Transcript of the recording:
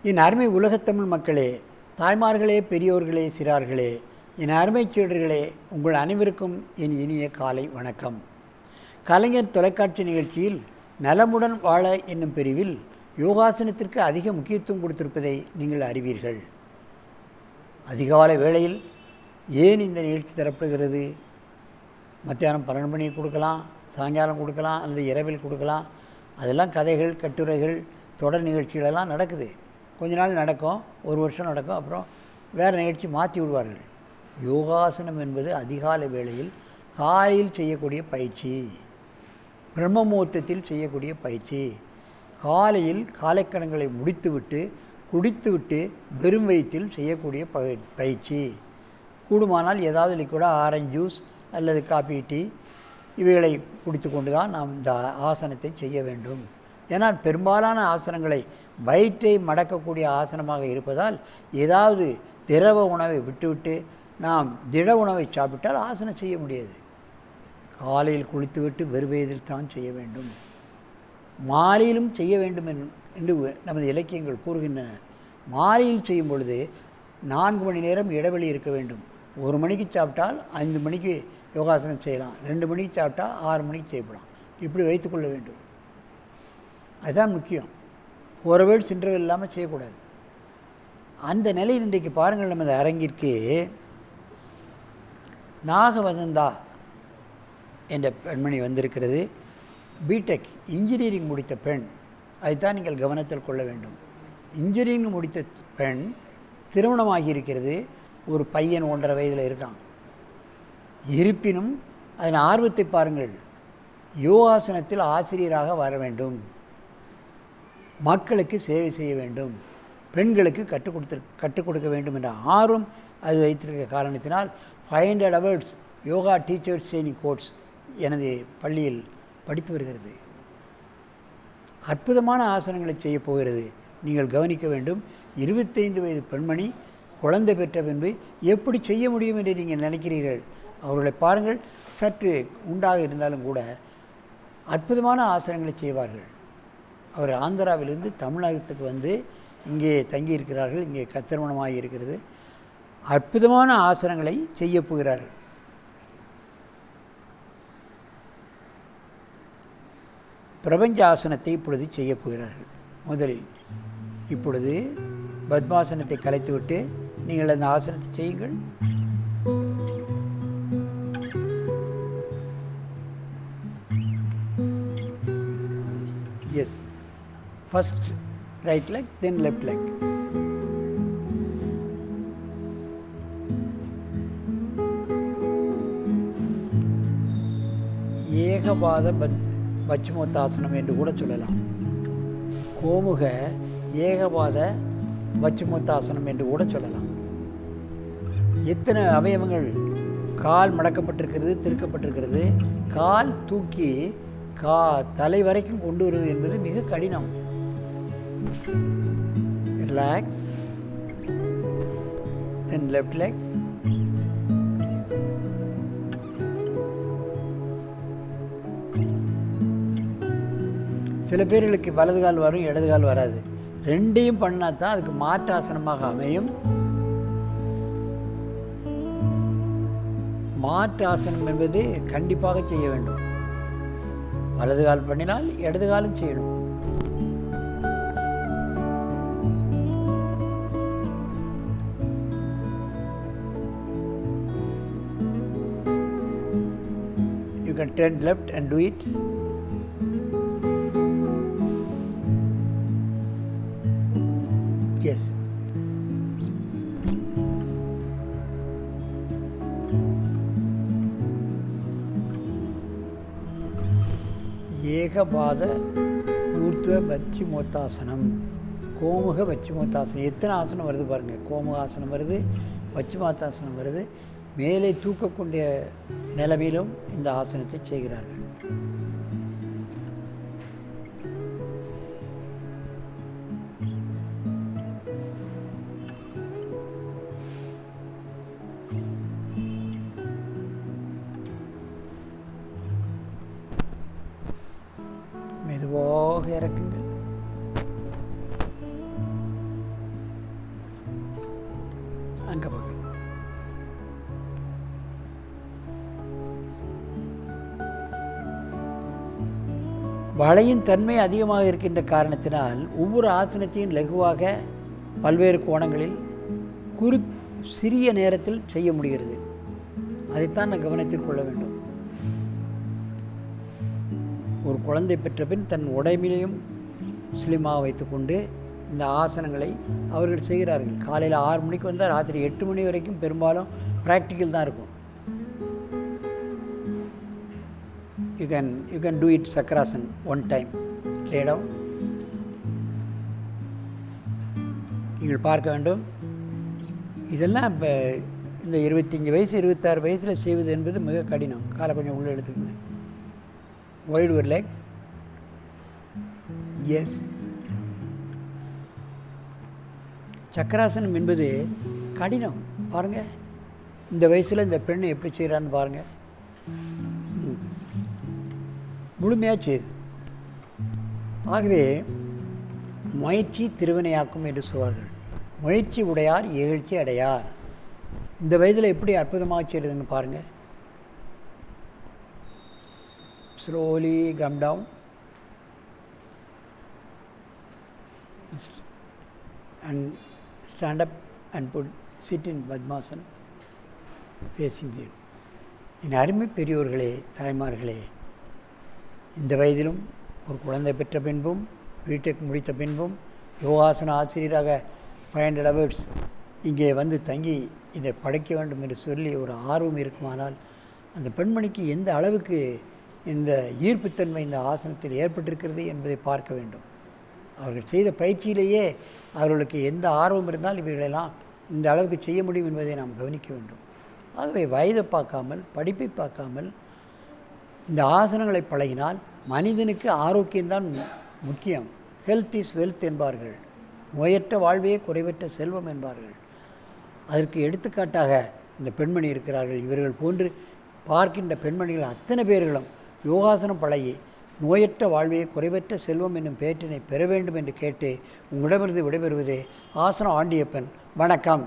என் அருமை உலகத்தமிழ் மக்களே, தாய்மார்களே, பெரியோர்களே, சிறார்களே, என் அருமை சீடர்களே, உங்கள் அனைவருக்கும் என் இனிய காலை வணக்கம். கலைஞர் தொலைக்காட்சி நிகழ்ச்சியில் நலமுடன் வாழ என்னும் பிரிவில் யோகாசனத்திற்கு அதிக முக்கியத்துவம் கொடுத்திருப்பதை நீங்கள் அறிவீர்கள். அதிகாலை வேளையில் ஏன் இந்த நிகழ்ச்சி தரப்படுகிறது? மத்தியானம் 12 மணிக்கு கொடுக்கலாம், சாயங்காலம் கொடுக்கலாம், அல்லது இரவில் கொடுக்கலாம். அதெல்லாம் கதைகள், கட்டுரைகள், தொடர் நிகழ்ச்சிகளெல்லாம் நடக்குது. கொஞ்ச நாள் நடக்கும், ஒரு வருஷம் நடக்கும், அப்புறம் வேறு நிகழ்ச்சி மாற்றி விடுவார்கள். யோகாசனம் என்பது அதிகாலை வேளையில் காலையில் செய்யக்கூடிய பயிற்சி, பிரம்ம முகூர்த்தத்தில் செய்யக்கூடிய பயிற்சி. காலையில் காலைக்கடன்களை முடித்துவிட்டு குடித்துவிட்டு வெறும் வயிற்றில் செய்யக்கூடிய பயிற்சி. கூடுமானால் ஏதாவது லிக்விடாக ஆரஞ்சு ஜூஸ் அல்லது காபி, டீ இவைகளை குடித்து கொண்டு தான் நாம் இந்த ஆசனத்தை செய்ய வேண்டும். ஏன்னால் பெரும்பாலான ஆசனங்களை வயிற்றை மடக்கக்கூடிய ஆசனமாக இருப்பதால் ஏதாவது திரவ உணவை விட்டுவிட்டு நாம் திட உணவை சாப்பிட்டால் ஆசனம் செய்ய முடியாது. காலையில் குளித்துவிட்டு வெறுவயதில் தான் செய்ய வேண்டும். மாலையிலும் செய்ய வேண்டும் என்று நமது இலக்கியங்கள் கூறுகின்றன. மாலையில் செய்யும் பொழுது 4 மணி நேரம் இடைவெளி இருக்க வேண்டும். 1 மணிக்கு சாப்பிட்டால் 5 மணிக்கு யோகாசனம் செய்யலாம், 2 மணிக்கு சாப்பிட்டால் 6 மணிக்கு செய்யப்படலாம். இப்படி வைத்துக்கொள்ள வேண்டும். அதுதான் முக்கியம். ஒருவேள் சின்றவர் இல்லாமல் செய்யக்கூடாது. அந்த நிலையில் இன்றைக்கு பாருங்கள், நமது அரங்கிற்கு நாகவசந்தா என்ற பெண்மணி வந்திருக்கிறது. பிடெக் இன்ஜினியரிங் முடித்த பெண். அதுதான் நீங்கள் கவனத்தில் கொள்ள வேண்டும். இன்ஜினியரிங் முடித்த பெண், திருமணமாகி இருக்கிறது, ஒரு பையன் 1.5 வயதில் இருக்கான். இருப்பினும் அதன் ஆர்வத்தை பாருங்கள். யோகாசனத்தில் ஆசிரியராக வர வேண்டும், மக்களுக்கு சேவை செய்ய வேண்டும், பெண்களுக்கு கற்றுக் கொடுக்க வேண்டும் என்ற ஆர்வம் அது வைத்திருக்க காரணத்தினால் 500 hours yoga teachers training course எனது பள்ளியில் படித்து வருகிறது. அற்புதமான ஆசனங்களை செய்ய போகிறது. நீங்கள் கவனிக்க வேண்டும். 25 வயது பெண்மணி குழந்தை பெற்ற பின்பு எப்படி செய்ய முடியும் என்று நீங்கள் நினைக்கிறீர்கள்? அவர்களை பாருங்கள். சற்று உண்டாக இருந்தாலும் கூட அற்புதமான ஆசனங்களை செய்வார்கள். அவர் ஆந்திராவிலிருந்து தமிழகத்துக்கு வந்து இங்கே தங்கியிருக்கிறார்கள். இங்கே திருமணமாக இருக்கிறது. அற்புதமான ஆசனங்களை செய்ய போகிறார்கள். பிரபஞ்ச ஆசனத்தை இப்பொழுது செய்ய போகிறார்கள். முதலில் இப்பொழுது பத்மாசனத்தை கலைத்துவிட்டு நீங்கள் அந்த ஆசனத்தை செய்யுங்கள். Yes. First right leg, then left leg. ஏகபாத வச்சுமோத்தாசனம் என்று கூட சொல்லலாம். கோமுக ஏகபாத வச்சுமோத்தாசனம் என்று கூட சொல்லலாம். எத்தனை அவயவங்கள்! கால் மடக்கப்பட்டிருக்கிறது, திருக்கப்பட்டிருக்கிறது. கால் தூக்கி தலை வரைக்கும் கொண்டு வருவது என்பது மிக கடினம். ரிலாக்ஸ். தென் லெஃப்ட் லெக். சில பேர்களுக்கு வலது கால் வரும், இடது கால் வராது. ரெண்டையும் பண்ணால் தான் அதுக்கு மாற்றாசனமாக அமையும். மாற்றாசனம் என்பது கண்டிப்பாக செய்ய வேண்டும். வலது கால் பண்ணினால் இடது காலும் செய்யணும். You can turn left and do it. Yes. ஏகபாத ஊர்த்துவ வச்சிமோத்தாசனம், கோமுக வச்சிமோத்தாசனம். எத்தனை ஆசனம் வருது பாருங்கள். கோமுக ஆசனம் வருது, வச்சிமோத்தாசனம் வருது. மேலே தூக்கக்கூடிய நிலைமையிலும் இந்த ஆசனத்தை செய்கிறார்கள். மெதுவாக இறக்குங்கள். அங்கே பார்க்க. வளையின் தன்மை அதிகமாக இருக்கின்ற காரணத்தினால் ஒவ்வொரு ஆசனத்தையும் லகுவாக பல்வேறு கோணங்களில் சிறிய நேரத்தில் செய்ய முடிகிறது. அதைத்தான் நான் கவனத்தில் கொள்ள வேண்டும். ஒரு குழந்தை பெற்ற பின் தன் உடம்பிலையும் ஸ்லிமாக வைத்துக்கொண்டு இந்த ஆசனங்களை அவர்கள் செய்கிறார்கள். காலையில் 6 மணிக்கு வந்தால் ராத்திரி 8 மணி வரைக்கும் பெரும்பாலும் ப்ராக்டிக்கல் தான் இருக்கும். You can do it Chakrasana one time. Lay down. நீங்கள் பார்க்க வேண்டும். இதெல்லாம் இப்போ இந்த 25 வயசு 26 வயசில் செய்வது என்பது மிக கடினம். காலை கொஞ்சம் உள்ளே எடுத்துக்கணும். Wide your leg. Yes. சக்கராசனம் என்பது கடினம். பாருங்கள், இந்த வயசில் இந்த பெண்ணை எப்படி செய்கிறான்னு பாருங்கள். முழுமையாக செய்யுது. ஆகவே முயற்சி திருவினையாக்கும் என்று சொல்வார்கள். முயற்சி உடையார் இகழ்ச்சி அடையார். இந்த வயதில் எப்படி அற்புதமாக செய்கிறதுன்னு பாருங்கள். Slowly come down and stand up and sit in Padmasana facing you. என் அருமை பெரியோர்களே, தாய்மார்களே, இந்த வயதிலும் ஒரு குழந்தை பெற்ற பின்பும் பிடெக் முடித்த பின்பும் யோகாசன ஆசிரியராக 500 hours இங்கே வந்து தங்கி இதை படைக்க வேண்டும் என்று சொல்லி ஒரு ஆர்வம் இருக்குமானால் அந்த பெண்மணிக்கு எந்த அளவுக்கு இந்த ஈர்ப்புத்தன்மை இந்த ஆசனத்தில் ஏற்பட்டிருக்கிறது என்பதை பார்க்க வேண்டும். அவர்கள் செய்த பயிற்சியிலேயே அவர்களுக்கு எந்த ஆர்வம் இருந்தால் இவைகளெல்லாம் இந்த அளவுக்கு செய்ய முடியும் என்பதை நாம் கவனிக்க வேண்டும். ஆகவே வயதை பார்க்காமல், படிப்பை பார்க்காமல் இந்த ஆசனங்களை பழகினால் மனிதனுக்கு ஆரோக்கியம்தான் முக்கியம். ஹெல்த் இஸ் வெல்த் என்பார்கள். நோயற்ற வாழ்வே குறைவற்ற செல்வம் என்பார்கள். அதற்கு எடுத்துக்காட்டாக இந்த பெண்மணி இருக்கிறார்கள். இவர்கள் போன்று பார்க்கின்ற பெண்மணிகள் அத்தனை பேர்களும் யோகாசனம் பழகி நோயற்ற வாழ்வே குறைவற்ற செல்வம் என்னும் பேற்றினை பெற வேண்டும் என்று கேட்டு உங்களிடமிருந்து விடைபெறுவதே ஆசனம் ஆண்டியப்பன். வணக்கம்.